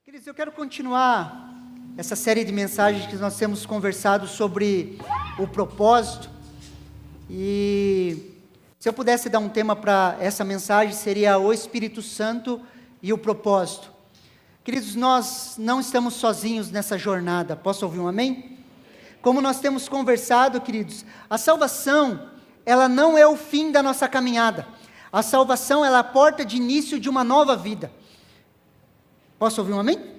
Queridos, eu quero continuar essa série de mensagens que nós temos conversado sobre o propósito. E se eu pudesse dar um tema para essa mensagem, seria o Espírito Santo e o propósito. Queridos, nós não estamos sozinhos nessa jornada. Posso ouvir um amém? Como nós temos conversado, queridos, a salvação, ela não é o fim da nossa caminhada. A salvação, ela é a porta de início de uma nova vida. Posso ouvir um amém?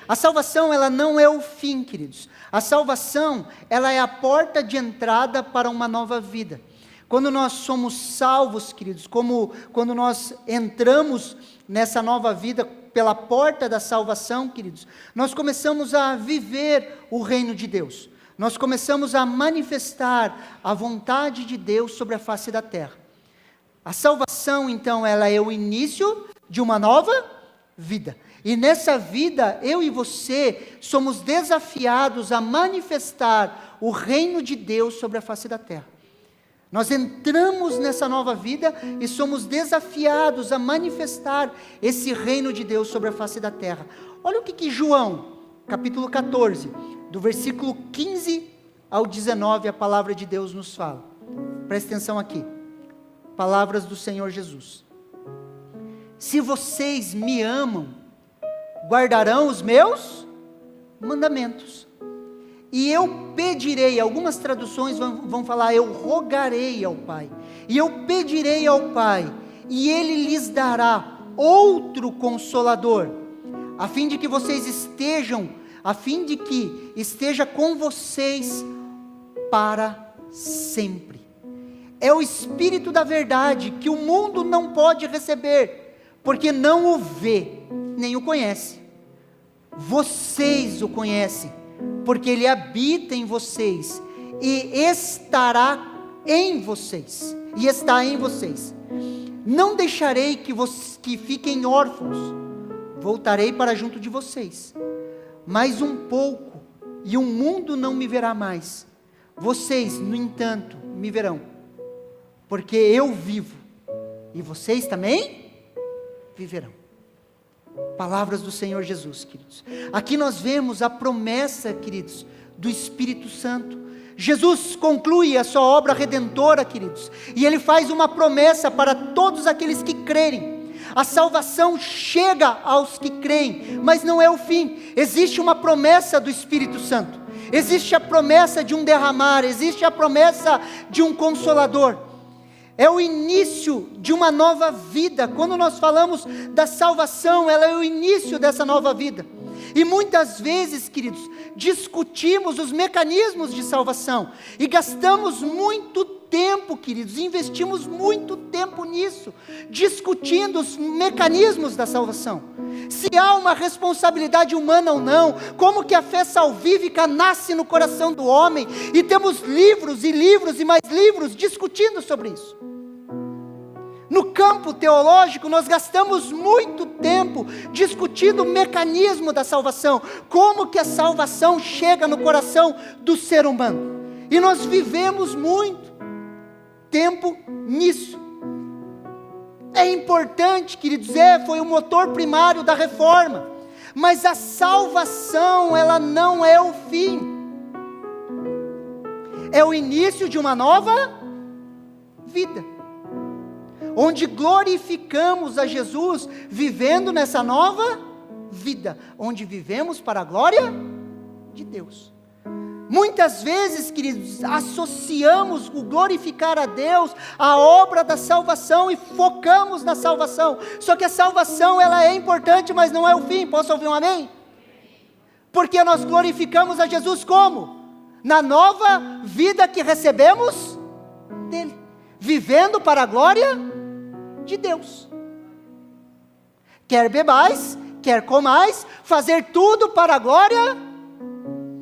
A salvação, ela não é o fim, queridos. A salvação, ela é a porta de entrada para uma nova vida. Quando nós somos salvos, queridos, quando nós entramos nessa nova vida pela porta da salvação, queridos, nós começamos a viver o reino de Deus. Nós começamos a manifestar a vontade de Deus sobre a face da terra. A salvação, então, ela é o início de uma nova vida. E nessa vida, eu e você somos desafiados a manifestar o reino de Deus sobre a face da terra. Nós entramos nessa nova vida e somos desafiados a manifestar esse reino de Deus sobre a face da terra. Olha o que João, capítulo 14, do versículo 15 ao 19, a palavra de Deus nos fala. Presta atenção aqui. Palavras do Senhor Jesus. Se vocês me amam, guardarão os meus mandamentos. E eu pedirei, algumas traduções vão falar, eu rogarei ao Pai. E eu pedirei ao Pai, e Ele lhes dará outro Consolador, a fim de que esteja com vocês para sempre. É o Espírito da verdade, que o mundo não pode receber, porque não o vê, nem o conhece. Vocês o conhecem, porque Ele habita em vocês, e estará em vocês, e está em vocês. Não deixarei que fiquem órfãos, voltarei para junto de vocês. Mais um pouco, e o mundo não me verá mais. Vocês, no entanto, me verão, porque eu vivo, e vocês também viverão. Palavras do Senhor Jesus, queridos. Aqui nós vemos a promessa, queridos, do Espírito Santo. Jesus conclui a sua obra redentora, queridos, e Ele faz uma promessa para todos aqueles que crerem. A salvação chega aos que creem, mas não é o fim. Existe uma promessa do Espírito Santo. Existe a promessa de um derramar, existe a promessa de um Consolador. É o início de uma nova vida. Quando nós falamos da salvação, ela é o início dessa nova vida. E muitas vezes, queridos, discutimos os mecanismos de salvação. E gastamos muito tempo, queridos, investimos muito tempo nisso, discutindo os mecanismos da salvação. Se há uma responsabilidade humana ou não, como que a fé salvífica nasce no coração do homem. E temos livros e livros e mais livros discutindo sobre isso. No campo teológico, nós gastamos muito tempo discutindo o mecanismo da salvação, como que a salvação chega no coração do ser humano, e nós vivemos muito tempo nisso. É importante, queridos, foi o motor primário da reforma, mas a salvação, ela não é o fim, é o início de uma nova vida, onde glorificamos a Jesus, vivendo nessa nova vida, onde vivemos para a glória de Deus. Muitas vezes, queridos, associamos o glorificar a Deus à obra da salvação e focamos na salvação. Só que a salvação, ela é importante, mas não é o fim. Posso ouvir um amém? Porque nós glorificamos a Jesus como? Na nova vida que recebemos dele, vivendo para a glória de Deus. Quer bebais, quer comais, fazer tudo para a glória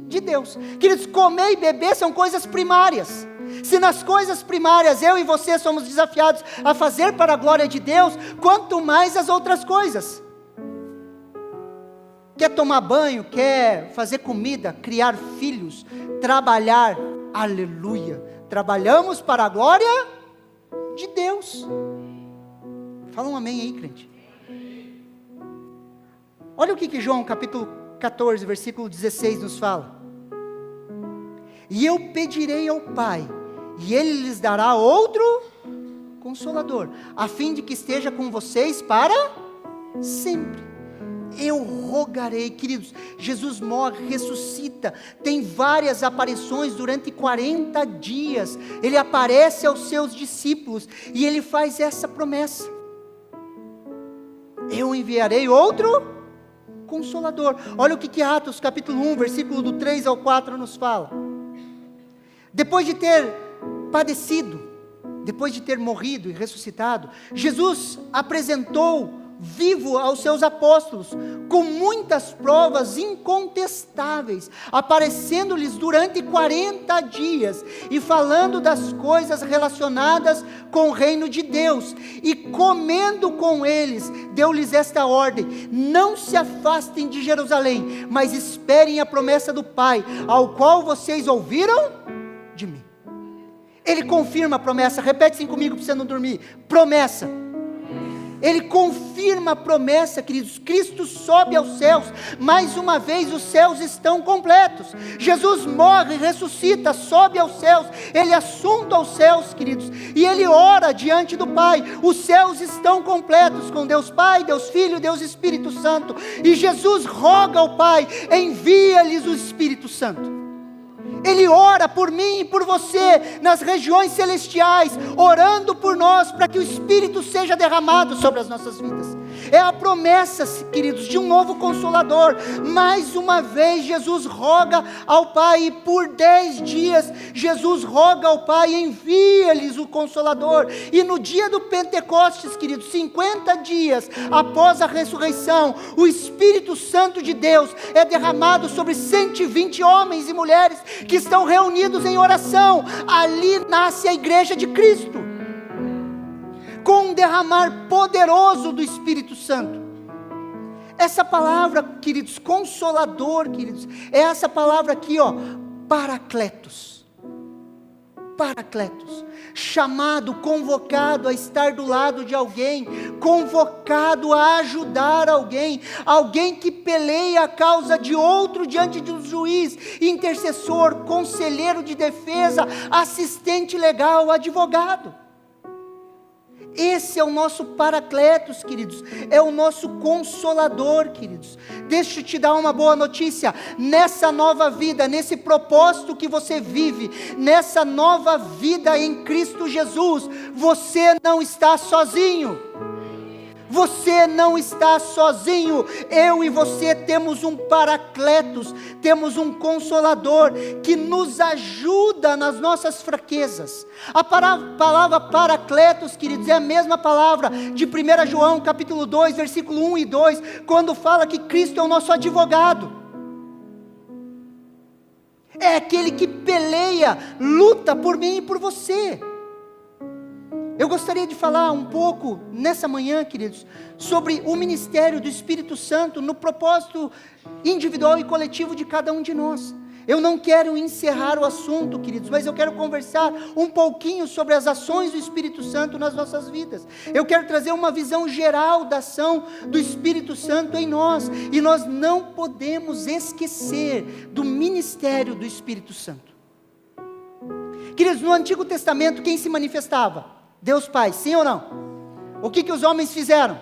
de Deus. Queridos, comer e beber são coisas primárias. Se nas coisas primárias eu e você somos desafiados a fazer para a glória de Deus, quanto mais as outras coisas. Quer tomar banho, quer fazer comida, criar filhos, trabalhar, aleluia, trabalhamos para a glória de Deus. Fala um amém aí, crente. Olha o que João capítulo 14, versículo 16 nos fala. E eu pedirei ao Pai, e Ele lhes dará outro Consolador, a fim de que esteja com vocês para sempre. Eu rogarei, queridos, Jesus morre, ressuscita, tem várias aparições durante 40 dias, Ele aparece aos seus discípulos, e Ele faz essa promessa: eu enviarei outro Consolador. Olha o que Atos capítulo 1, versículo do 3 ao 4 nos fala. Depois de ter padecido, depois de ter morrido e ressuscitado, Jesus apresentou vivo aos seus apóstolos, com muitas provas incontestáveis, aparecendo-lhes durante 40 dias, e falando das coisas relacionadas com o reino de Deus, e comendo com eles, deu-lhes esta ordem: não se afastem de Jerusalém, mas esperem a promessa do Pai, ao qual vocês ouviram de mim. Ele confirma a promessa, repete assim comigo para você não dormir: promessa. Ele confirma a promessa, queridos. Cristo sobe aos céus, mais uma vez os céus estão completos. Jesus morre, ressuscita, sobe aos céus, Ele assunto aos céus, queridos, e Ele ora diante do Pai. Os céus estão completos com Deus Pai, Deus Filho, Deus Espírito Santo, e Jesus roga ao Pai: envia-lhes o Espírito Santo. Ele ora por mim e por você, nas regiões celestiais, orando por nós, para que o Espírito seja derramado sobre as nossas vidas. É a promessa, queridos, de um novo Consolador. Mais uma vez Jesus roga ao Pai, e por 10 dias Jesus roga ao Pai: envia-lhes o Consolador. E no dia do Pentecostes, queridos, 50 dias após a ressurreição, o Espírito Santo de Deus é derramado sobre 120 homens e mulheres que estão reunidos em oração. Ali nasce a igreja de Cristo, com um derramar poderoso do Espírito Santo. Essa palavra, queridos, Consolador, queridos, é essa palavra aqui, ó, Paracletos. Paracletos, chamado, convocado a estar do lado de alguém, convocado a ajudar alguém, alguém que peleia a causa de outro diante de um juiz, intercessor, conselheiro de defesa, assistente legal, advogado. Esse é o nosso Paracletos, queridos, é o nosso Consolador, queridos. Deixa eu te dar uma boa notícia: nessa nova vida, nesse propósito que você vive, nessa nova vida em Cristo Jesus, você não está sozinho. Você não está sozinho. Eu e você temos um Paracletos, temos um Consolador que nos ajuda nas nossas fraquezas. A palavra Paracletos, queridos, é a mesma palavra de 1 João capítulo 2, versículo 1 e 2, quando fala que Cristo é o nosso advogado. É aquele que peleia, luta por mim e por você. Eu gostaria de falar um pouco, nessa manhã, queridos, sobre o ministério do Espírito Santo, no propósito individual e coletivo de cada um de nós. Eu não quero encerrar o assunto, queridos, mas eu quero conversar um pouquinho sobre as ações do Espírito Santo nas nossas vidas. Eu quero trazer uma visão geral da ação do Espírito Santo em nós, e nós não podemos esquecer do ministério do Espírito Santo. Queridos, no Antigo Testamento, quem se manifestava? Deus Pai, sim ou não? O que os homens fizeram?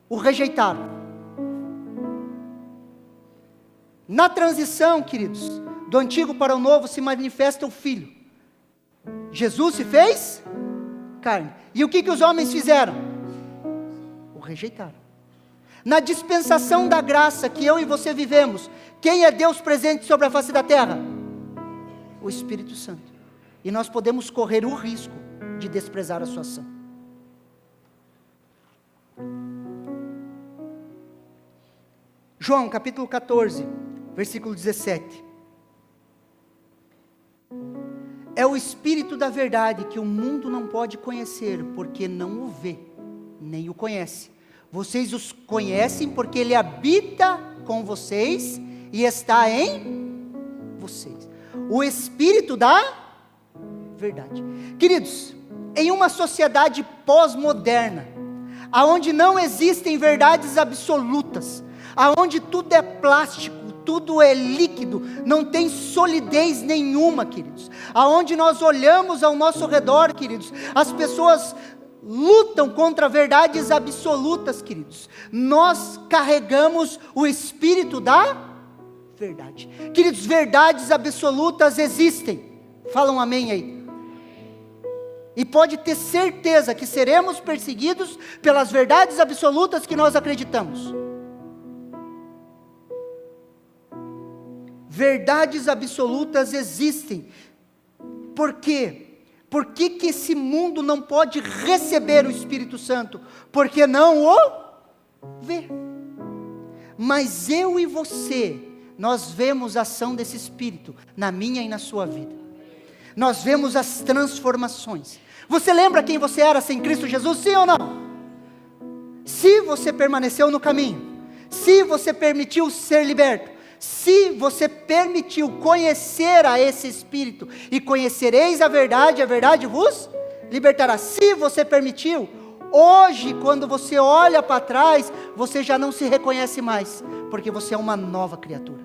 O rejeitaram. Na transição, queridos, do antigo para o novo, se manifesta o Filho. Jesus se fez carne. E o que os homens fizeram? O rejeitaram. Na dispensação da graça que eu e você vivemos, quem é Deus presente sobre a face da terra? O Espírito Santo. E nós podemos correr o risco de desprezar a sua ação. João capítulo 14, versículo 17. É o Espírito da verdade que o mundo não pode conhecer, porque não o vê, nem o conhece. Vocês os conhecem porque Ele habita com vocês e está em vocês. O Espírito da verdade. Queridos, em uma sociedade pós-moderna, aonde não existem verdades absolutas, aonde tudo é plástico, tudo é líquido, não tem solidez nenhuma, queridos. Aonde nós olhamos ao nosso redor, queridos, as pessoas lutam contra verdades absolutas, queridos. Nós carregamos o espírito da verdade. Queridos, verdades absolutas existem. Falam amém aí. E pode ter certeza que seremos perseguidos pelas verdades absolutas que nós acreditamos. Verdades absolutas existem. Por quê? Por que esse mundo não pode receber o Espírito Santo? Porque não o vê. Mas eu e você, nós vemos a ação desse Espírito na minha e na sua vida. Nós vemos as transformações. Você lembra quem você era sem Cristo Jesus, sim ou não? Se você permaneceu no caminho, se você permitiu ser liberto, se você permitiu conhecer a esse Espírito, e conhecereis a verdade vos libertará. Se você permitiu, hoje quando você olha para trás, você já não se reconhece mais, porque você é uma nova criatura.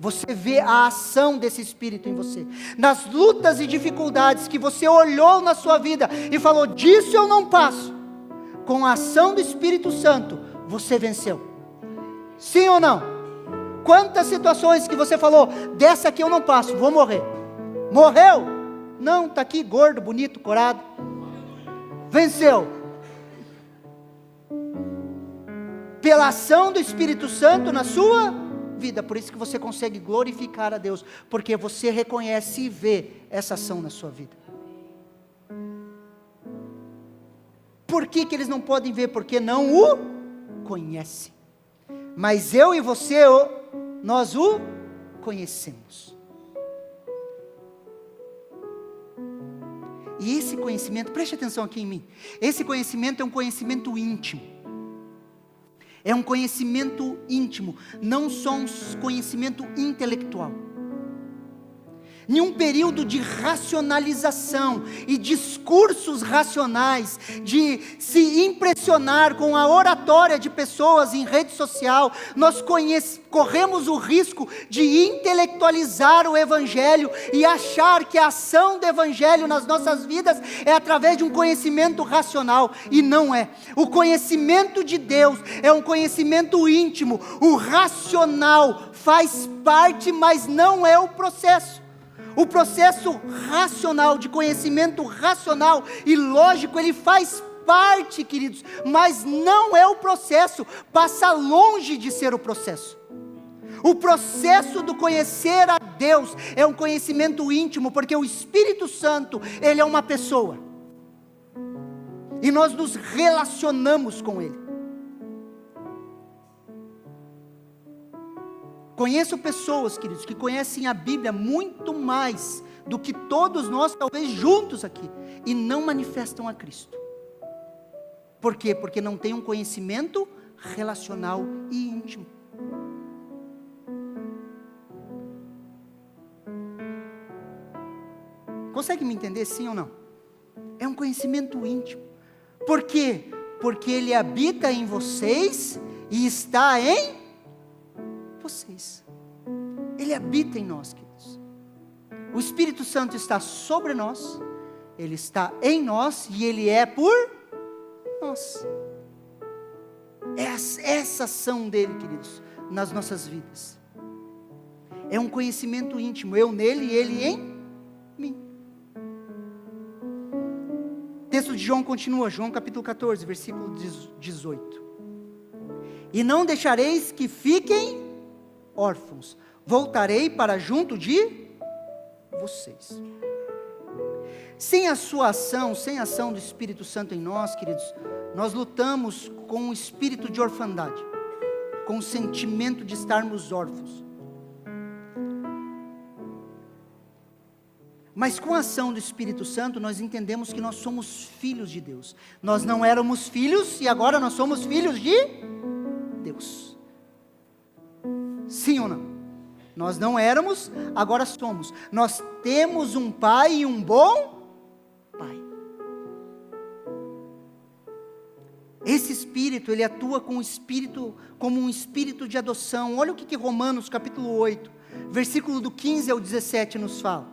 Você vê a ação desse Espírito em você. Nas lutas e dificuldades que você olhou na sua vida e falou, disso eu não passo, com a ação do Espírito Santo, você venceu. Sim ou não? Quantas situações que você falou, dessa aqui eu não passo, vou morrer. Morreu? Não, está aqui gordo, bonito, corado. Venceu. Pela ação do Espírito Santo na sua vida. Por isso que você consegue glorificar a Deus, porque você reconhece e vê essa ação na sua vida. Por que eles não podem ver? Porque não o conhecem. Mas eu e você, nós o conhecemos. E esse conhecimento, preste atenção aqui em mim, esse conhecimento é um conhecimento íntimo. É um conhecimento íntimo, não só um conhecimento intelectual. Nenhum período de racionalização e discursos racionais, de se impressionar com a oratória de pessoas em rede social, nós corremos o risco de intelectualizar o Evangelho e achar que a ação do Evangelho nas nossas vidas é através de um conhecimento racional, e não é. O conhecimento de Deus é um conhecimento íntimo. O racional faz parte, mas não é o processo. O processo racional, de conhecimento racional e lógico, ele faz parte, queridos, mas não é o processo, passa longe de ser o processo. O processo do conhecer a Deus é um conhecimento íntimo, porque o Espírito Santo, ele é uma pessoa, e nós nos relacionamos com ele. Conheço pessoas, queridos, que conhecem a Bíblia muito mais do que todos nós, talvez juntos aqui, e não manifestam a Cristo. Por quê? Porque não tem um conhecimento relacional e íntimo. Consegue me entender, sim ou não? É um conhecimento íntimo. Por quê? Porque ele habita em vocês e está em vocês. Ele habita em nós, queridos. O Espírito Santo está sobre nós, ele está em nós e ele é por nós. Essa ação dele, queridos, nas nossas vidas é um conhecimento íntimo, eu nele e ele em mim. O texto de João continua, João capítulo 14, versículo 18. E não deixareis que fiquem órfãos, voltarei para junto de vocês. Sem a sua ação, sem a ação do Espírito Santo em nós, queridos, nós lutamos com o espírito de orfandade, com o sentimento de estarmos órfãos. Mas com a ação do Espírito Santo, nós entendemos que nós somos filhos de Deus. Nós não éramos filhos e agora nós somos filhos de Deus. Sim ou não? Nós não éramos, agora somos. Nós temos um pai e um bom pai. Esse Espírito, ele atua com o Espírito, como um Espírito de adoção. Olha o que Romanos capítulo 8, versículo do 15 ao 17 nos fala.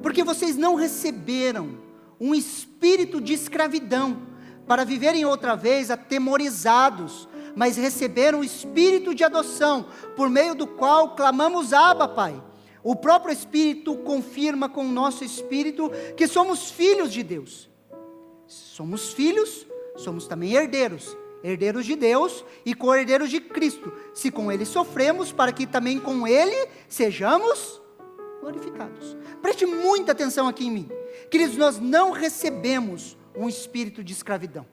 Porque vocês não receberam um espírito de escravidão, para viverem outra vez atemorizados, mas receberam o espírito de adoção, por meio do qual clamamos: Abba, Pai. O próprio Espírito confirma com o nosso espírito que somos filhos de Deus. Somos filhos, somos também herdeiros, herdeiros de Deus e co-herdeiros de Cristo, se com Ele sofremos, para que também com Ele sejamos glorificados. Preste muita atenção aqui em mim. Queridos, nós não recebemos um espírito de escravidão.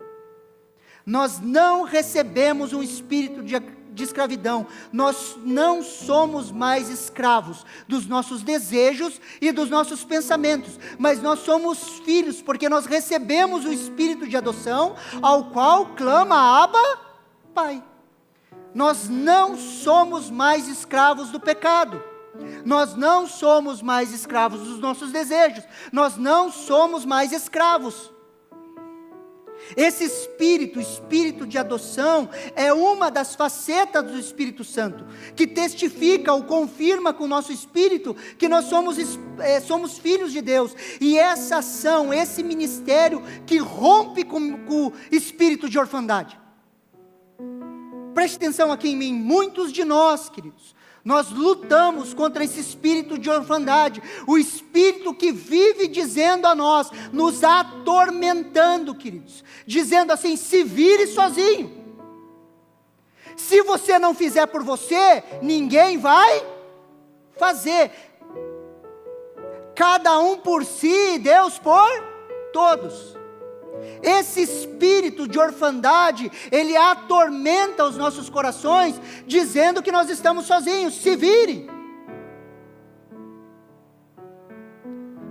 Nós não recebemos um espírito de escravidão. Nós não somos mais escravos dos nossos desejos e dos nossos pensamentos, mas nós somos filhos, porque nós recebemos o espírito de adoção, ao qual clama: Abba, Pai. Nós não somos mais escravos do pecado. Nós não somos mais escravos dos nossos desejos. Nós não somos mais escravos. Esse espírito, o espírito de adoção, é uma das facetas do Espírito Santo, que testifica ou confirma com o nosso espírito que nós somos filhos de Deus. E essa ação, esse ministério que rompe com o espírito de orfandade. Preste atenção aqui em mim. Muitos de nós, queridos, nós lutamos contra esse espírito de orfandade, o espírito que vive dizendo a nós, nos atormentando, queridos, dizendo assim: se vire sozinho, se você não fizer por você, ninguém vai fazer, cada um por si, Deus por todos. Esse espírito de orfandade, ele atormenta os nossos corações, dizendo que nós estamos sozinhos. Se vire.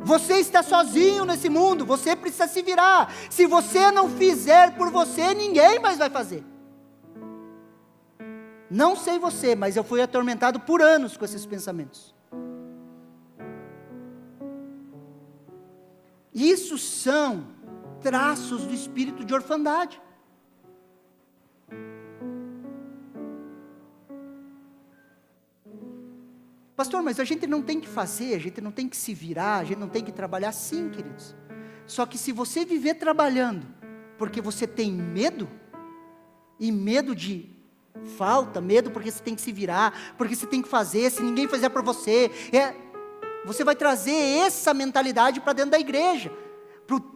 Você está sozinho nesse mundo, você precisa se virar. Se você não fizer por você, ninguém mais vai fazer. Não sei você, mas eu fui atormentado por anos com esses pensamentos. Isso são traços do espírito de orfandade. Pastor, mas a gente não tem que fazer, a gente não tem que se virar, a gente não tem que trabalhar. Sim, queridos. Só que se você viver trabalhando porque você tem medo, e medo de falta, medo porque você tem que se virar, porque você tem que fazer, se ninguém fizer para você, você vai trazer essa mentalidade para dentro da igreja,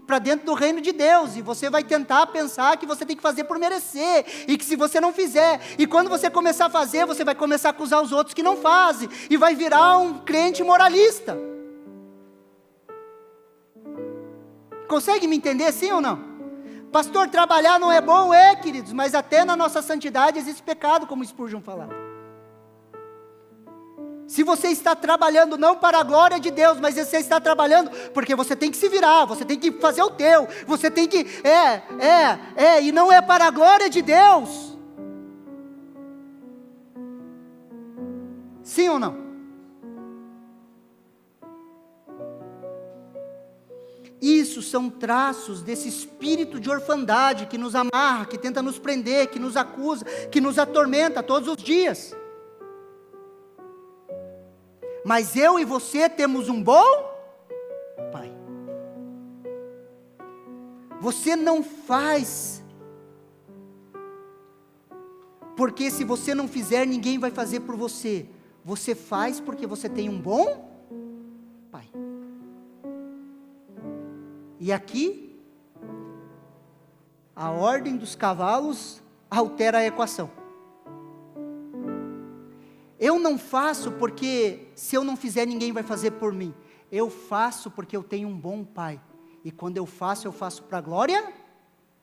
para dentro do reino de Deus, e você vai tentar pensar que você tem que fazer por merecer, e que se você não fizer, e quando você começar a fazer, você vai começar a acusar os outros que não fazem, e vai virar um crente moralista. Consegue me entender, sim ou não? Pastor, trabalhar não é bom? É, queridos, mas até na nossa santidade existe pecado, como Spurgeon falava. Se você está trabalhando não para a glória de Deus, mas você está trabalhando porque você tem que se virar, você tem que fazer o teu, você tem que, e não é para a glória de Deus. Sim ou não? Isso são traços desse espírito de orfandade que nos amarra, que tenta nos prender, que nos acusa, que nos atormenta todos os dias. Mas eu e você temos um bom Pai. Você não faz, porque se você não fizer, ninguém vai fazer por você. Você faz porque você tem um bom Pai. E aqui, a ordem dos cavalos altera a equação. Eu não faço porque se eu não fizer ninguém vai fazer por mim. Eu faço porque eu tenho um bom Pai. E quando eu faço para a glória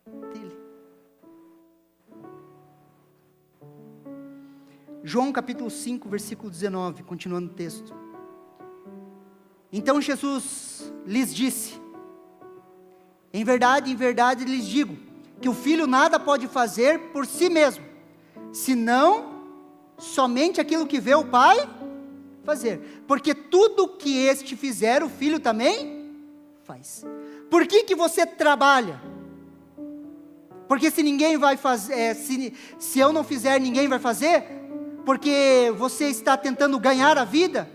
dele. João capítulo 5, versículo 19, continuando o texto. Então Jesus lhes disse: em verdade lhes digo, que o filho nada pode fazer por si mesmo, senão somente aquilo que vê o Pai fazer, porque tudo que este fizer, o filho também faz. Por que você trabalha? Porque se ninguém vai fazer, se eu não fizer, ninguém vai fazer, porque você está tentando ganhar a vida.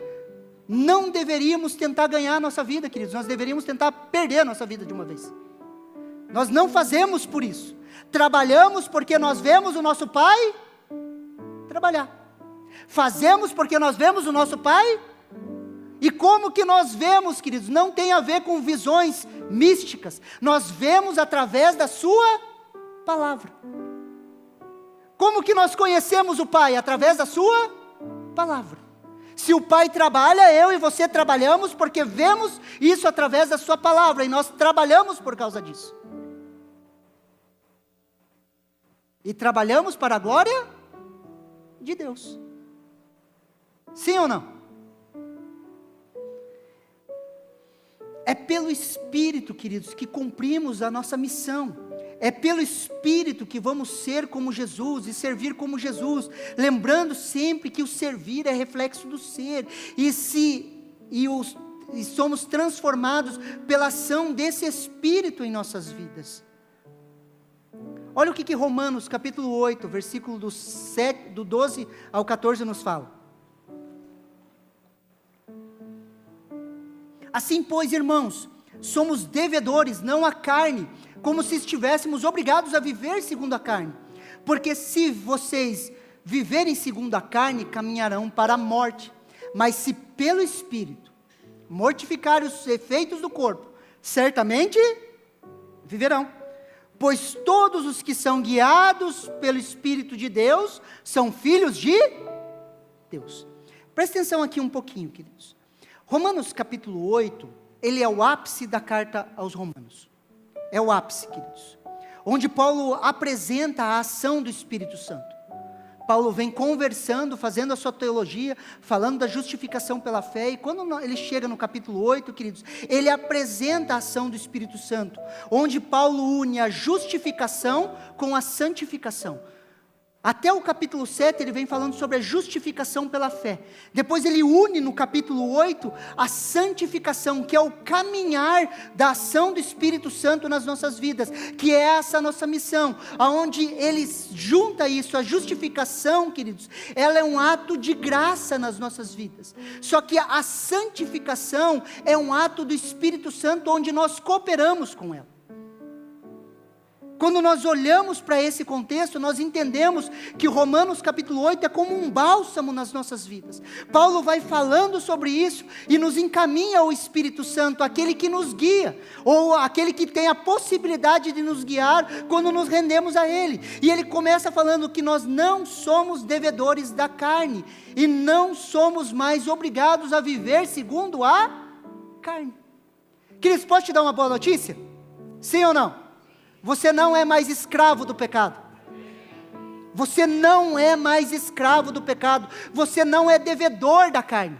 Não deveríamos tentar ganhar a nossa vida, queridos, nós deveríamos tentar perder a nossa vida de uma vez. Nós não fazemos por isso, trabalhamos porque nós vemos o nosso pai trabalhar, fazemos porque nós vemos o nosso pai. E como que nós vemos, queridos? Não tem a ver com visões místicas, nós vemos através da sua palavra. Como que nós conhecemos o Pai? Através da sua palavra. Se o Pai trabalha, eu e você trabalhamos porque vemos isso através da sua palavra, e nós trabalhamos por causa disso. E trabalhamos para a glória de Deus. Sim ou não? É pelo Espírito, queridos, que cumprimos a nossa missão. É pelo Espírito que vamos ser como Jesus e servir como Jesus, lembrando sempre que o servir é reflexo do ser, e somos transformados pela ação desse Espírito em nossas vidas. Olha o que Romanos capítulo 8, versículo do 12 ao 14 nos fala. Assim, pois, irmãos, somos devedores, não à carne, como se estivéssemos obrigados a viver segundo a carne. Porque se vocês viverem segundo a carne, caminharão para a morte. Mas se pelo Espírito mortificarem os efeitos do corpo, certamente viverão. Pois todos os que são guiados pelo Espírito de Deus, são filhos de Deus. Presta atenção aqui um pouquinho, queridos. Romanos capítulo 8, ele é o ápice da carta aos Romanos. É o ápice, queridos. Onde Paulo apresenta a ação do Espírito Santo. Paulo vem conversando, fazendo a sua teologia, falando da justificação pela fé. E quando ele chega no capítulo 8, queridos, ele apresenta a ação do Espírito Santo. Onde Paulo une a justificação com a santificação. Até o capítulo 7 ele vem falando sobre a justificação pela fé. Depois ele une no capítulo 8 a santificação, que é o caminhar da ação do Espírito Santo nas nossas vidas, que é essa nossa missão, aonde ele junta isso, a justificação, queridos, ela é um ato de graça nas nossas vidas. Só que a santificação é um ato do Espírito Santo, onde nós cooperamos com ela. Quando nós olhamos para esse contexto, nós entendemos que Romanos capítulo 8 é como um bálsamo nas nossas vidas. Paulo vai falando sobre isso e nos encaminha ao Espírito Santo, aquele que nos guia, ou aquele que tem a possibilidade de nos guiar quando nos rendemos a Ele. E ele começa falando que nós não somos devedores da carne, e não somos mais obrigados a viver segundo a carne. Queridos, posso te dar uma boa notícia? Sim ou não? Você não é mais escravo do pecado. Você não é mais escravo do pecado. Você não é devedor da carne.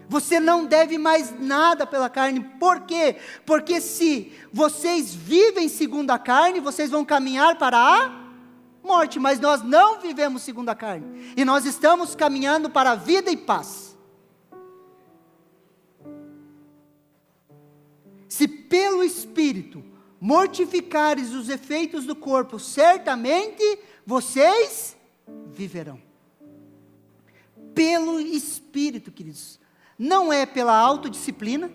Você não deve mais nada pela carne. Por quê? Porque se vocês vivem segundo a carne, vocês vão caminhar para a morte. Mas nós não vivemos segundo a carne. E nós estamos caminhando para a vida e paz. Se pelo Espírito mortificares os efeitos do corpo, certamente vocês viverão. Pelo Espírito, queridos. Não é pela autodisciplina,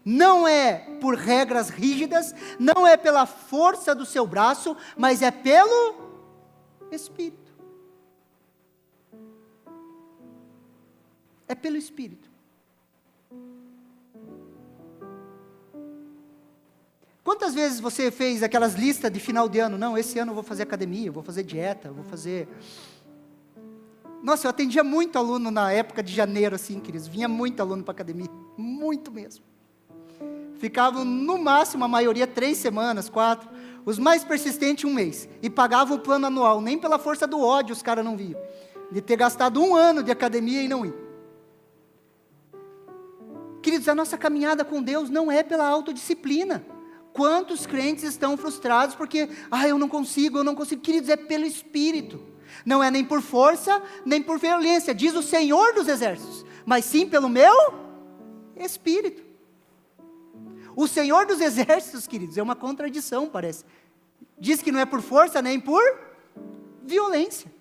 não é por regras rígidas, não é pela força do seu braço, mas é pelo Espírito. É pelo Espírito. Quantas vezes você fez aquelas listas de final de ano? Não, esse ano eu vou fazer academia, eu vou fazer dieta, eu vou fazer... Nossa, eu atendia muito aluno na época de janeiro, assim, queridos. Vinha muito aluno para academia, muito mesmo. Ficavam, no máximo, a maioria 3 semanas, 4. Os mais persistentes, 1 mês. E pagavam o plano anual. Nem pela força do ódio os caras não viam. De ter gastado 1 ano de academia e não ir. Queridos, a nossa caminhada com Deus não é pela autodisciplina. Quantos crentes estão frustrados porque, eu não consigo. Queridos, é pelo Espírito. Não é nem por força, nem por violência, diz o Senhor dos Exércitos, mas sim pelo meu Espírito. O Senhor dos Exércitos, queridos, é uma contradição, parece. Diz que não é por força nem por violência.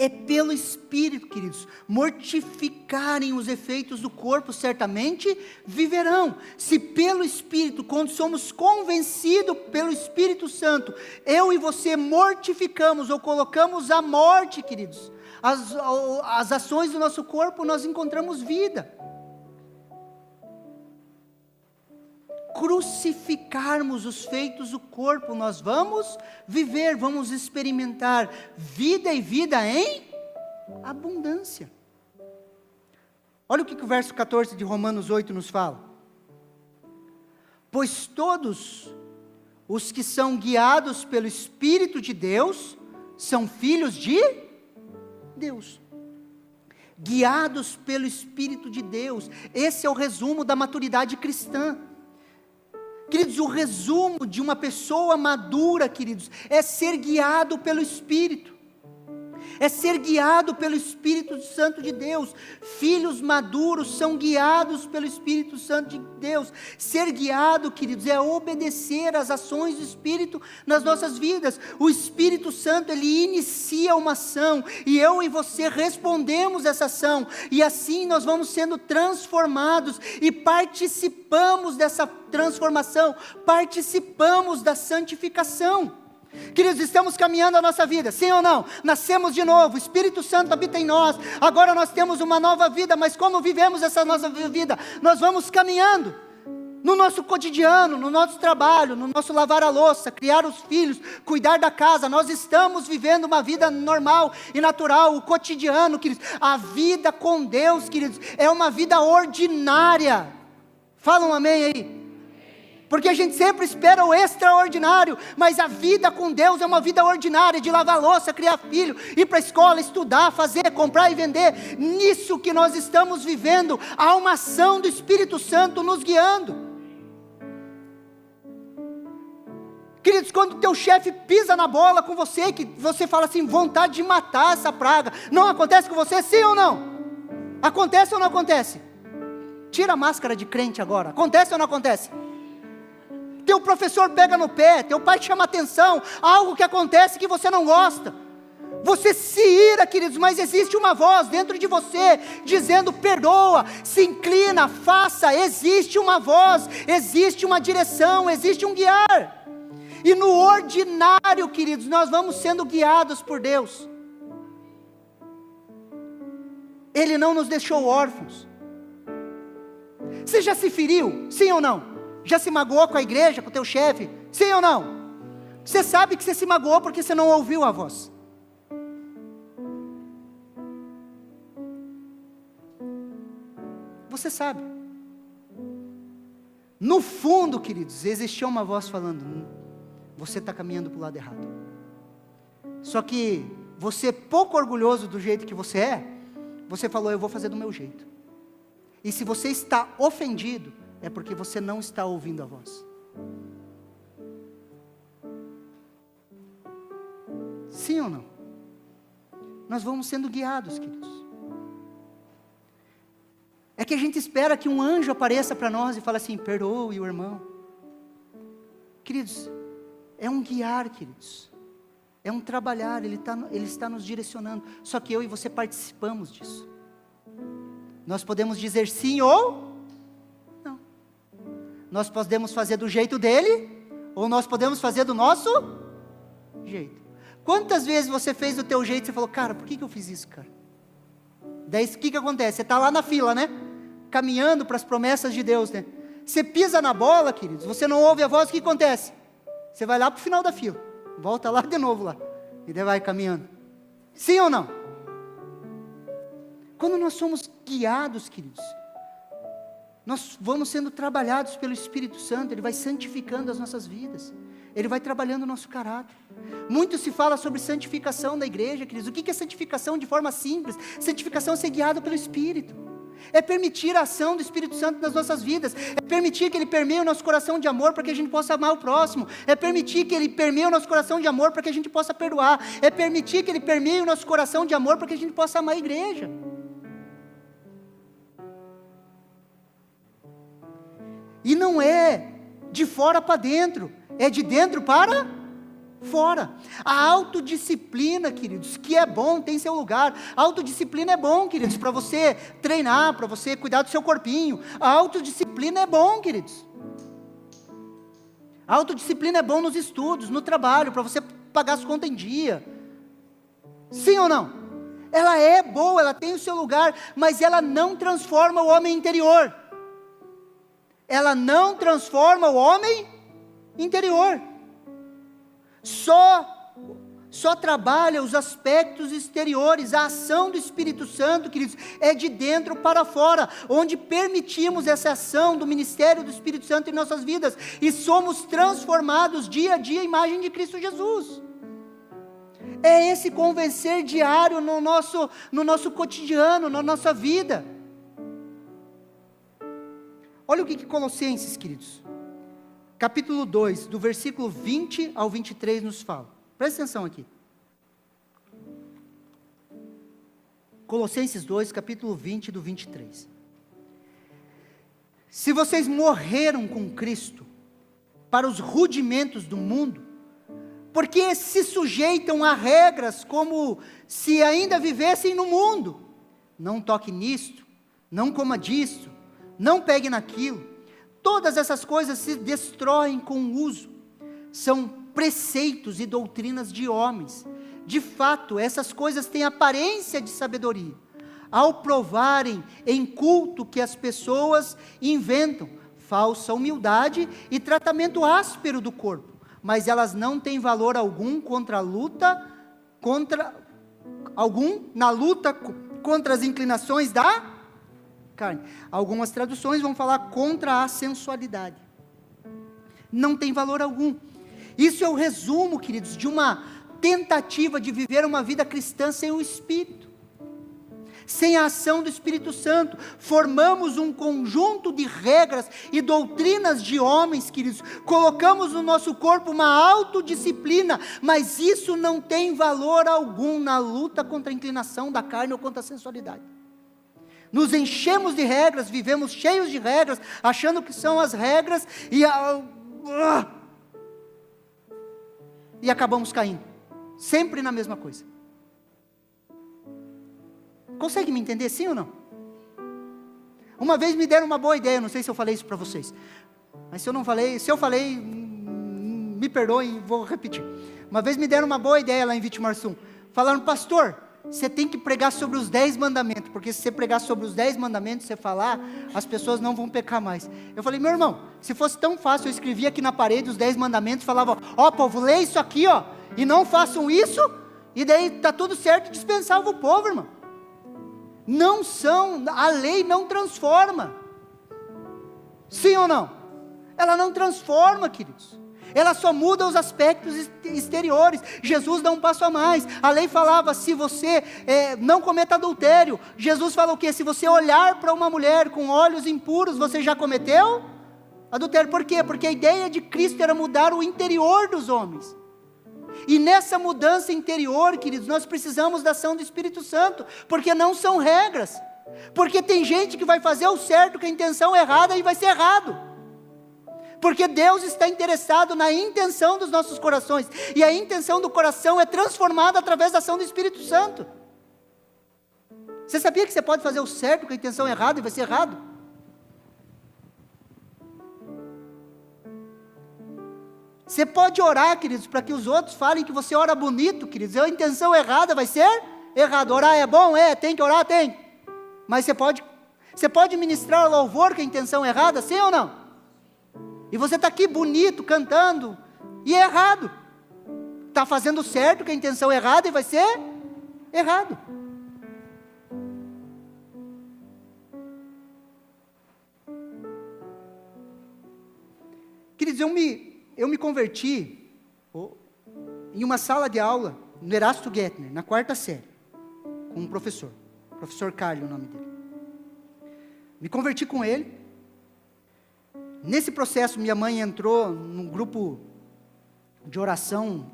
É pelo Espírito, queridos. Mortificarem os efeitos do corpo, certamente viverão. Se pelo Espírito, quando somos convencidos pelo Espírito Santo, eu e você mortificamos ou colocamos à morte, queridos, as ações do nosso corpo, nós encontramos vida. Crucificarmos os feitos do corpo, nós vamos viver, vamos experimentar vida e vida em abundância. Olha o que o verso 14 de Romanos 8 nos fala. Pois todos os que são guiados pelo Espírito de Deus, são filhos de Deus. Guiados pelo Espírito de Deus, esse é o resumo da maturidade cristã. Queridos, o resumo de uma pessoa madura, queridos, é ser guiado pelo Espírito. É ser guiado pelo Espírito Santo de Deus. Filhos maduros são guiados pelo Espírito Santo de Deus. Ser guiado, queridos, é obedecer às ações do Espírito nas nossas vidas. O Espírito Santo, ele inicia uma ação, e eu e você respondemos essa ação, e assim nós vamos sendo transformados, e participamos dessa transformação, participamos da santificação. Queridos, estamos caminhando a nossa vida, sim ou não? Nascemos de novo, o Espírito Santo habita em nós, agora nós temos uma nova vida, mas como vivemos essa nossa vida? Nós vamos caminhando, no nosso cotidiano, no nosso trabalho, no nosso lavar a louça, criar os filhos, cuidar da casa, nós estamos vivendo uma vida normal e natural, o cotidiano, queridos. A vida com Deus, queridos, é uma vida ordinária. Fala um amém aí. Porque a gente sempre espera o extraordinário, mas a vida com Deus é uma vida ordinária, de lavar louça, criar filho, ir para a escola, estudar, fazer, comprar e vender. Nisso que nós estamos vivendo, há uma ação do Espírito Santo nos guiando. Queridos, quando o teu chefe pisa na bola com você, que você fala assim, vontade de matar essa praga, não acontece com você, sim ou não? Acontece ou não acontece? Tira a máscara de crente agora, acontece ou não acontece? Teu professor pega no pé, teu pai te chama atenção, algo que acontece que você não gosta, você se ira, queridos, mas existe uma voz dentro de você, dizendo perdoa, se inclina, faça, existe uma voz, existe uma direção, existe um guiar, e no ordinário, queridos, nós vamos sendo guiados por Deus. Ele não nos deixou órfãos. Você já se feriu, sim ou não? Já se magoou com a igreja, com o teu chefe? Sim ou não? Você sabe que você se magoou porque você não ouviu a voz. Você sabe. No fundo, queridos, existia uma voz falando, você está caminhando para o lado errado. Só que você, pouco orgulhoso do jeito que você é, você falou, eu vou fazer do meu jeito. E se você está ofendido, é porque você não está ouvindo a voz. Sim ou não? Nós vamos sendo guiados, queridos. É que a gente espera que um anjo apareça para nós e fale assim, perdoe o irmão. Queridos, é um guiar, queridos. É um trabalhar, ele está nos direcionando. Só que eu e você participamos disso. Nós podemos dizer sim ou não. Nós podemos fazer do jeito dele, ou nós podemos fazer do nosso jeito. Quantas vezes você fez do teu jeito e você falou, cara, por que eu fiz isso, cara? Daí o que acontece? Você está lá na fila, né? Caminhando para as promessas de Deus, né? Você pisa na bola, queridos, você não ouve a voz, o que acontece? Você vai lá para o final da fila, volta lá de novo lá, e daí vai caminhando. Sim ou não? Quando nós somos guiados, queridos, nós vamos sendo trabalhados pelo Espírito Santo, Ele vai santificando as nossas vidas, Ele vai trabalhando o nosso caráter. Muito se fala sobre santificação da igreja, queridos. O que é santificação de forma simples? Santificação é ser guiado pelo Espírito, é permitir a ação do Espírito Santo nas nossas vidas, é permitir que Ele permeie o nosso coração de amor para que a gente possa amar o próximo, é permitir que Ele permeie o nosso coração de amor para que a gente possa perdoar, é permitir que Ele permeie o nosso coração de amor para que a gente possa amar a igreja. E não é de fora para dentro, é de dentro para fora. A autodisciplina, queridos, que é bom, tem seu lugar. A autodisciplina é bom, queridos, para você treinar, para você cuidar do seu corpinho. A autodisciplina é bom, queridos. A autodisciplina é bom nos estudos, no trabalho, para você pagar as contas em dia. Sim ou não? Ela é boa, ela tem o seu lugar, mas ela não transforma o homem interior. Ela não transforma o homem interior. Só trabalha os aspectos exteriores. A ação do Espírito Santo, queridos, é de dentro para fora, onde permitimos essa ação do ministério do Espírito Santo em nossas vidas, e somos transformados dia a dia à imagem de Cristo Jesus. É esse convencer diário no nosso cotidiano, na nossa vida. Olha o que Colossenses, queridos, capítulo 2, do versículo 20 ao 23 nos fala. Presta atenção aqui. Colossenses 2, capítulo 20, do 23. Se vocês morreram com Cristo para os rudimentos do mundo, porque se sujeitam a regras como se ainda vivessem no mundo, não toque nisto, não coma disto, não pegue naquilo, todas essas coisas se destroem com o uso, são preceitos e doutrinas de homens. De fato, essas coisas têm aparência de sabedoria, ao provarem em culto que as pessoas inventam falsa humildade e tratamento áspero do corpo, mas elas não têm valor algum na luta contra as inclinações da carne. Algumas traduções vão falar contra a sensualidade. Não tem valor algum. Isso é o resumo, queridos, de uma tentativa de viver uma vida cristã sem o Espírito, sem a ação do Espírito Santo. Formamos um conjunto de regras e doutrinas de homens, queridos, colocamos no nosso corpo uma autodisciplina, mas isso não tem valor algum na luta contra a inclinação da carne ou contra a sensualidade. Nos enchemos de regras, vivemos cheios de regras, achando que são as regras, e acabamos caindo, sempre na mesma coisa. Consegue me entender, sim ou não? Uma vez me deram uma boa ideia, não sei se eu falei isso para vocês, mas se eu falei, me perdoem, vou repetir. Uma vez me deram uma boa ideia lá em Vitimarsum, falaram: pastor, você tem que pregar sobre os 10 mandamentos, porque se você pregar sobre os 10 mandamentos, você falar, as pessoas não vão pecar mais. Eu falei: meu irmão, se fosse tão fácil, eu escrevia aqui na parede os 10 mandamentos, falava: ó povo, lê isso aqui, ó, e não façam isso, e daí está tudo certo, dispensava o povo, irmão. Não são, a lei não transforma. Sim ou não? Ela não transforma, queridos. Ela só muda os aspectos exteriores. Jesus dá um passo a mais. A lei falava: se você não cometa adultério. Jesus fala o quê? Se você olhar para uma mulher com olhos impuros, você já cometeu adultério. Por quê? Porque a ideia de Cristo era mudar o interior dos homens. E nessa mudança interior, queridos, nós precisamos da ação do Espírito Santo, porque não são regras. Porque tem gente que vai fazer o certo com a intenção errada e vai ser errado. Porque Deus está interessado na intenção dos nossos corações, e a intenção do coração é transformada através da ação do Espírito Santo. Você sabia que você pode fazer o certo com a intenção errada e vai ser errado? Você pode orar, queridos, para que os outros falem que você ora bonito, queridos, a intenção errada vai ser errado. Orar é bom? Tem que orar? Tem. Mas você pode ministrar louvor com a intenção errada, sim ou não? E você está aqui bonito, cantando, e é errado. Está fazendo certo com a intenção errada e vai ser errado. Queridos, eu me converti em uma sala de aula, no Erasto Gettner, na 4ª série, com um professor Carlos, o nome dele. Me converti com ele. Nesse processo, minha mãe entrou num grupo de oração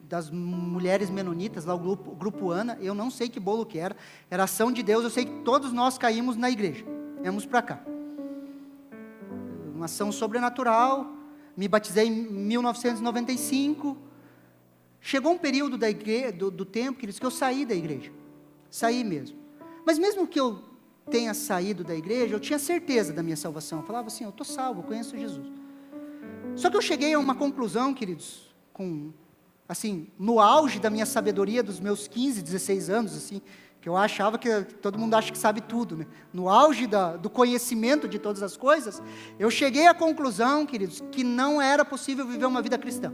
das mulheres menonitas, lá o grupo Ana. Eu não sei que bolo que era ação de Deus. Eu sei que todos nós caímos na igreja, viemos para cá. uma ação sobrenatural, me batizei em 1995, chegou um período do tempo, queridos, que eu saí da igreja, saí mesmo, mas mesmo que eu tenha saído da igreja, eu tinha certeza da minha salvação, eu falava assim, eu estou salvo, eu conheço Jesus, só que eu cheguei a uma conclusão, queridos, assim, no auge da minha sabedoria, dos meus 15, 16 anos, assim, que eu achava que todo mundo acha que sabe tudo, né? No auge do conhecimento de todas as coisas, eu cheguei à conclusão, queridos, que não era possível viver uma vida cristã.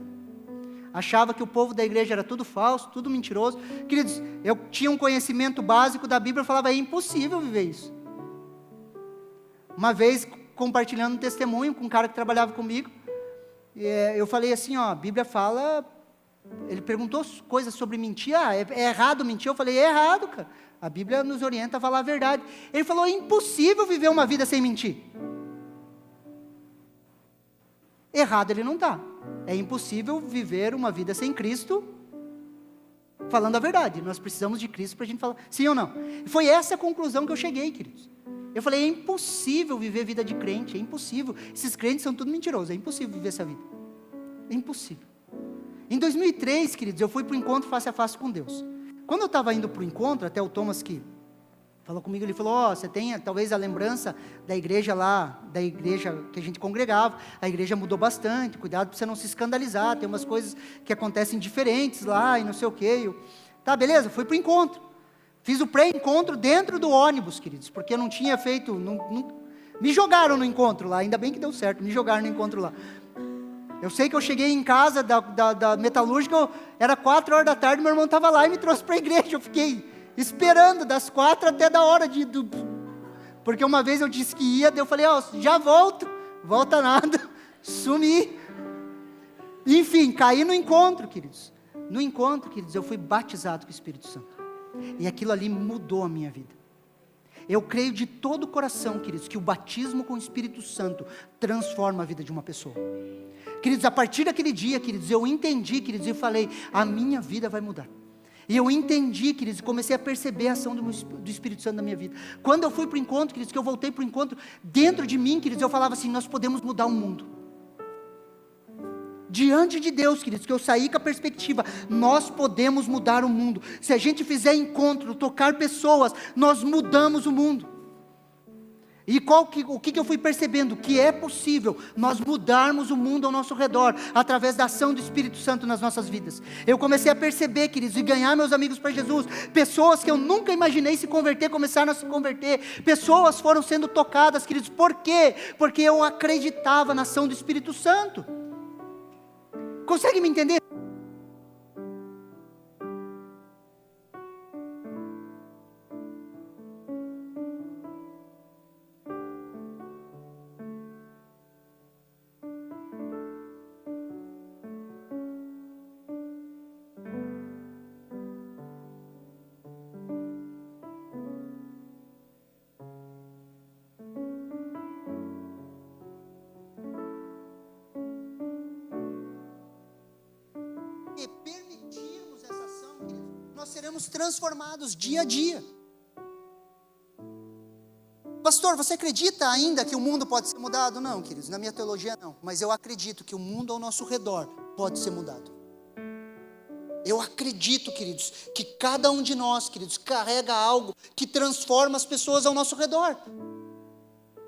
Achava que o povo da igreja era tudo falso, tudo mentiroso. Queridos, eu tinha um conhecimento básico da Bíblia, eu falava, é impossível viver isso. Uma vez, compartilhando um testemunho com um cara que trabalhava comigo, eu falei assim, ó, a Bíblia fala... Ele perguntou coisas sobre mentir, é errado mentir? Eu falei, é errado, cara, a Bíblia nos orienta a falar a verdade. Ele falou, é impossível viver uma vida sem mentir. Errado ele não está, é impossível viver uma vida sem Cristo, falando a verdade, nós precisamos de Cristo para a gente falar, sim ou não? Foi essa a conclusão que eu cheguei, queridos. Eu falei, é impossível viver vida de crente, é impossível, esses crentes são tudo mentirosos, é impossível viver essa vida, é impossível. Em 2003, queridos, eu fui para o encontro face a face com Deus. Quando eu estava indo para o encontro, até o Thomas que falou comigo, ele falou, você tem talvez a lembrança da igreja lá, da igreja que a gente congregava, a igreja mudou bastante, cuidado para você não se escandalizar, tem umas coisas que acontecem diferentes lá, e não sei o quê. Tá, beleza, fui para o encontro. Fiz o pré-encontro dentro do ônibus, queridos, porque eu não tinha feito, me jogaram no encontro lá, ainda bem que deu certo, me jogaram no encontro lá. Eu sei que eu cheguei em casa da metalúrgica, era 4 horas da tarde, meu irmão estava lá e me trouxe para a igreja, eu fiquei esperando das 4 até da hora porque uma vez eu disse que ia, daí eu falei, já volta nada, sumi, enfim, caí no encontro, queridos, eu fui batizado com o Espírito Santo, e aquilo ali mudou a minha vida. Eu creio de todo o coração, queridos, que o batismo com o Espírito Santo transforma a vida de uma pessoa. Queridos, a partir daquele dia, queridos, eu entendi, queridos, e falei, a minha vida vai mudar. E eu entendi, queridos, e comecei a perceber a ação do Espírito Santo na minha vida. Quando eu fui para o encontro, queridos, que eu voltei para o encontro, dentro de mim, queridos, eu falava assim, nós podemos mudar o mundo. Diante de Deus, queridos, que eu saí com a perspectiva, nós podemos mudar o mundo. Se a gente fizer encontro, tocar pessoas, nós mudamos o mundo. E o que eu fui percebendo? Que é possível nós mudarmos o mundo ao nosso redor, através da ação do Espírito Santo nas nossas vidas. Eu comecei a perceber, queridos, e ganhar meus amigos para Jesus. Pessoas que eu nunca imaginei se converter, começaram a se converter. Pessoas foram sendo tocadas, queridos. Por quê? Porque eu acreditava na ação do Espírito Santo. Consegue me entender? E permitirmos essa ação, nós seremos transformados dia a dia. Pastor, você acredita ainda que o mundo pode ser mudado? Não, queridos, na minha teologia não, mas eu acredito que o mundo ao nosso redor pode ser mudado. Eu acredito, queridos, que cada um de nós, queridos, carrega algo que transforma as pessoas ao nosso redor.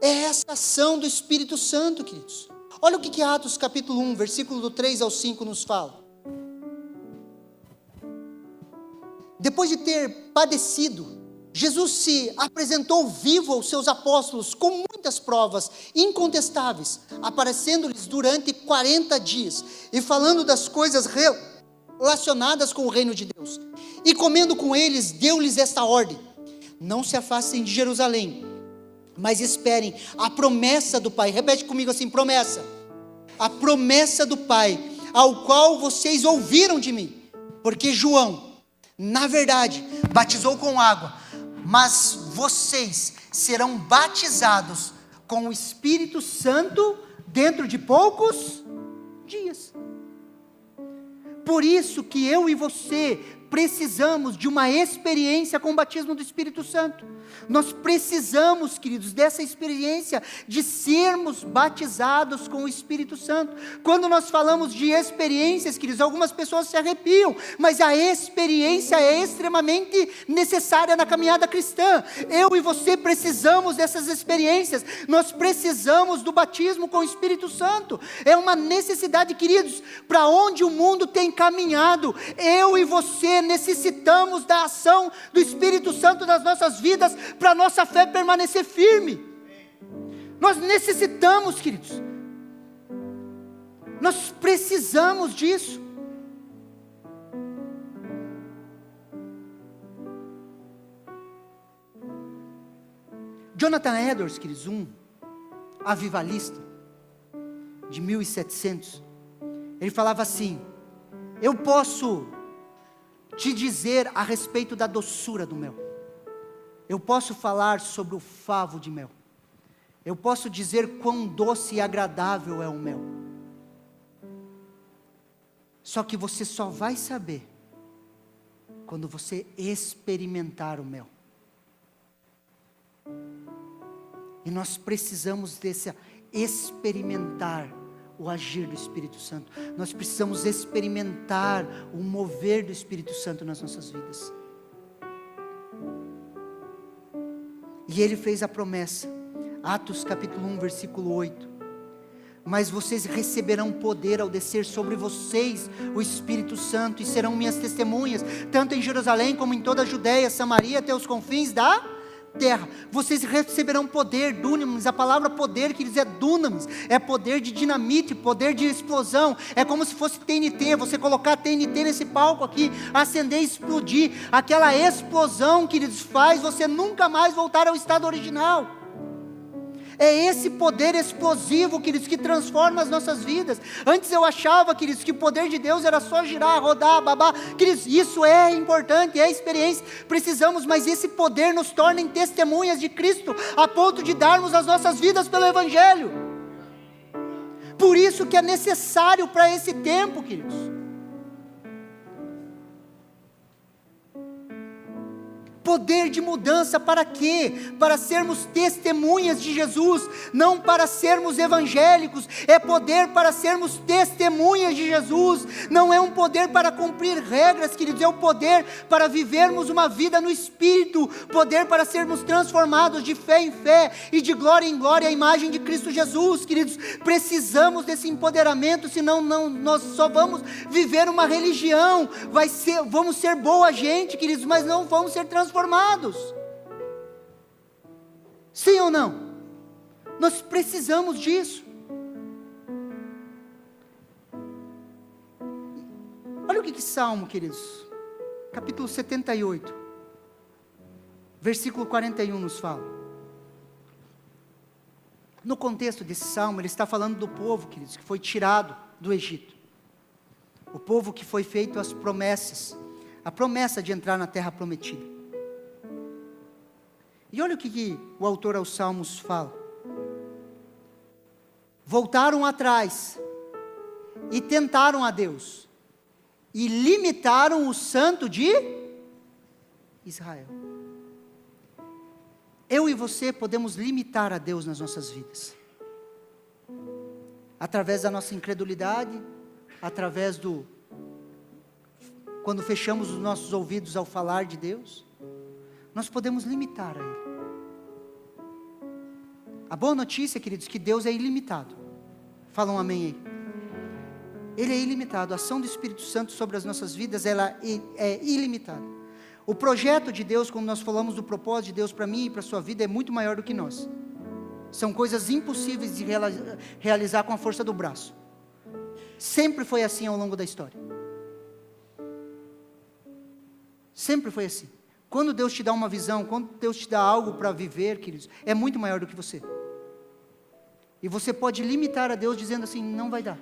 É essa ação do Espírito Santo, queridos. Olha o que Atos capítulo 1, versículo do 3 ao 5 nos fala. Depois de ter padecido, Jesus se apresentou vivo aos seus apóstolos com muitas provas incontestáveis, aparecendo-lhes durante 40 dias e falando das coisas relacionadas com o reino de Deus. E comendo com eles, deu-lhes esta ordem: não se afastem de Jerusalém, mas esperem a promessa do Pai. Repete comigo assim: promessa. A promessa do Pai, ao qual vocês ouviram de mim. Porque João, na verdade, batizou com água, mas vocês serão batizados com o Espírito Santo dentro de poucos dias. Por isso que eu e você precisamos de uma experiência com o batismo do Espírito Santo. Nós precisamos, queridos, dessa experiência de sermos batizados com o Espírito Santo. Quando nós falamos de experiências, queridos, algumas pessoas se arrepiam, mas a experiência é extremamente necessária na caminhada cristã. Eu e você precisamos dessas experiências, nós precisamos do batismo com o Espírito Santo. É uma necessidade, queridos, para onde o mundo tem caminhado, eu e você necessitamos da ação do Espírito Santo nas nossas vidas, para a nossa fé permanecer firme. Nós necessitamos, queridos, nós precisamos disso. Jonathan Edwards, queridos, um avivalista de 1700, ele falava assim: eu posso te dizer a respeito da doçura do mel, eu posso falar sobre o favo de mel, eu posso dizer quão doce e agradável é o mel, só que você só vai saber quando você experimentar o mel. E nós precisamos desse experimentar o agir do Espírito Santo. Nós precisamos experimentar o mover do Espírito Santo nas nossas vidas. E ele fez a promessa, Atos capítulo 1, versículo 8. Mas vocês receberão poder ao descer sobre vocês o Espírito Santo, e serão minhas testemunhas, tanto em Jerusalém como em toda a Judeia, Samaria, até os confins da terra. Vocês receberão poder, dunamis. A palavra poder, que diz, é dunamis, é poder de dinamite, poder de explosão. É como se fosse TNT, você colocar TNT nesse palco aqui, acender e explodir. Aquela explosão, queridos, faz você nunca mais voltar ao estado original. É esse poder explosivo, queridos, que transforma as nossas vidas. Antes eu achava, queridos, que o poder de Deus era só girar, rodar, babar. Queridos, isso é importante, é experiência, precisamos, mas esse poder nos torna em testemunhas de Cristo, a ponto de darmos as nossas vidas pelo Evangelho. Por isso que é necessário para esse tempo, queridos. Poder de mudança para quê? Para sermos testemunhas de Jesus, não para sermos evangélicos. É poder para sermos testemunhas de Jesus. Não é um poder para cumprir regras, queridos, é o poder para vivermos uma vida no Espírito, poder para sermos transformados de fé em fé e de glória em glória à imagem de Cristo Jesus, queridos. Precisamos desse empoderamento, senão nós só vamos viver uma religião, vamos ser boa gente, queridos, mas não vamos ser transformados. Sim ou não? Nós precisamos disso. Olha o que Salmo, queridos, capítulo 78, versículo 41 nos fala. No contexto desse salmo, ele está falando do povo, queridos, que foi tirado do Egito. O povo que foi feito as promessas, a promessa de entrar na terra prometida. E olha o que o autor aos Salmos fala. Voltaram atrás e tentaram a Deus, e limitaram o santo de Israel. Eu e você podemos limitar a Deus nas nossas vidas, através da nossa incredulidade, através quando fechamos os nossos ouvidos ao falar de Deus, nós podemos limitar a Ele. A boa notícia, queridos, é que Deus é ilimitado. Fala um amém aí. Ele é ilimitado. A ação do Espírito Santo sobre as nossas vidas, ela é ilimitada. O projeto de Deus, quando nós falamos do propósito de Deus para mim e para a sua vida, é muito maior do que nós. São coisas impossíveis de realizar com a força do braço. Sempre foi assim ao longo da história. Sempre foi assim. Quando Deus te dá uma visão, quando Deus te dá algo para viver, queridos, é muito maior do que você. E você pode limitar a Deus dizendo assim, não vai dar.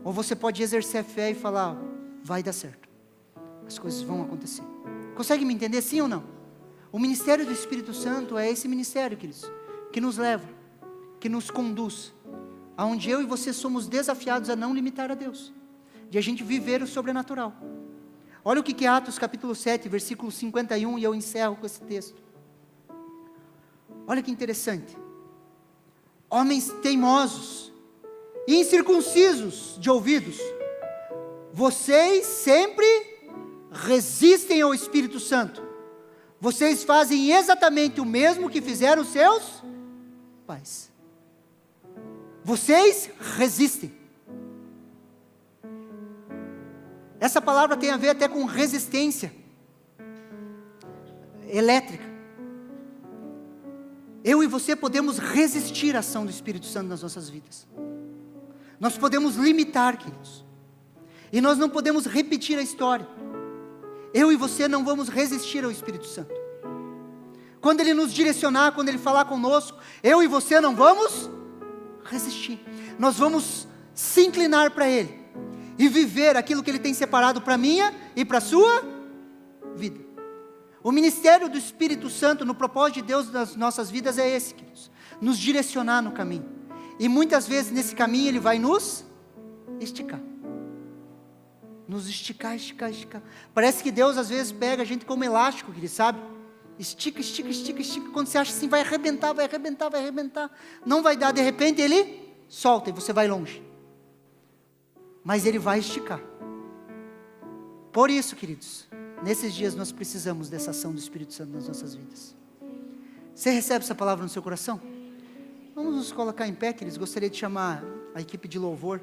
Ou você pode exercer a fé e falar, vai dar certo. As coisas vão acontecer. Consegue me entender, sim ou não? O ministério do Espírito Santo é esse ministério, queridos, que nos leva, que nos conduz, aonde eu e você somos desafiados a não limitar a Deus, de a gente viver o sobrenatural. Olha o que é Atos capítulo 7, versículo 51, e eu encerro com esse texto. Olha que interessante. Homens teimosos, incircuncisos de ouvidos, vocês sempre resistem ao Espírito Santo. Vocês fazem exatamente o mesmo que fizeram seus pais. Vocês resistem. Essa palavra tem a ver até com resistência elétrica. Eu e você podemos resistir à ação do Espírito Santo nas nossas vidas. Nós podemos limitar, queridos. E nós não podemos repetir a história. Eu e você não vamos resistir ao Espírito Santo. Quando Ele nos direcionar, quando Ele falar conosco, eu e você não vamos resistir. Nós vamos se inclinar para Ele e viver aquilo que Ele tem separado para a minha e para a sua vida. O ministério do Espírito Santo no propósito de Deus nas nossas vidas é esse, queridos. Nos direcionar no caminho. E muitas vezes nesse caminho Ele vai nos esticar. Nos esticar, esticar, esticar. Parece que Deus às vezes pega a gente como elástico, querido, sabe? Estica, estica, estica, estica. Quando você acha assim, vai arrebentar, vai arrebentar, vai arrebentar. Não vai dar, de repente Ele solta e você vai longe. Mas Ele vai esticar. Por isso, queridos, nesses dias nós precisamos dessa ação do Espírito Santo nas nossas vidas. Você recebe essa palavra no seu coração? Vamos nos colocar em pé, queridos. Gostaria de chamar a equipe de louvor.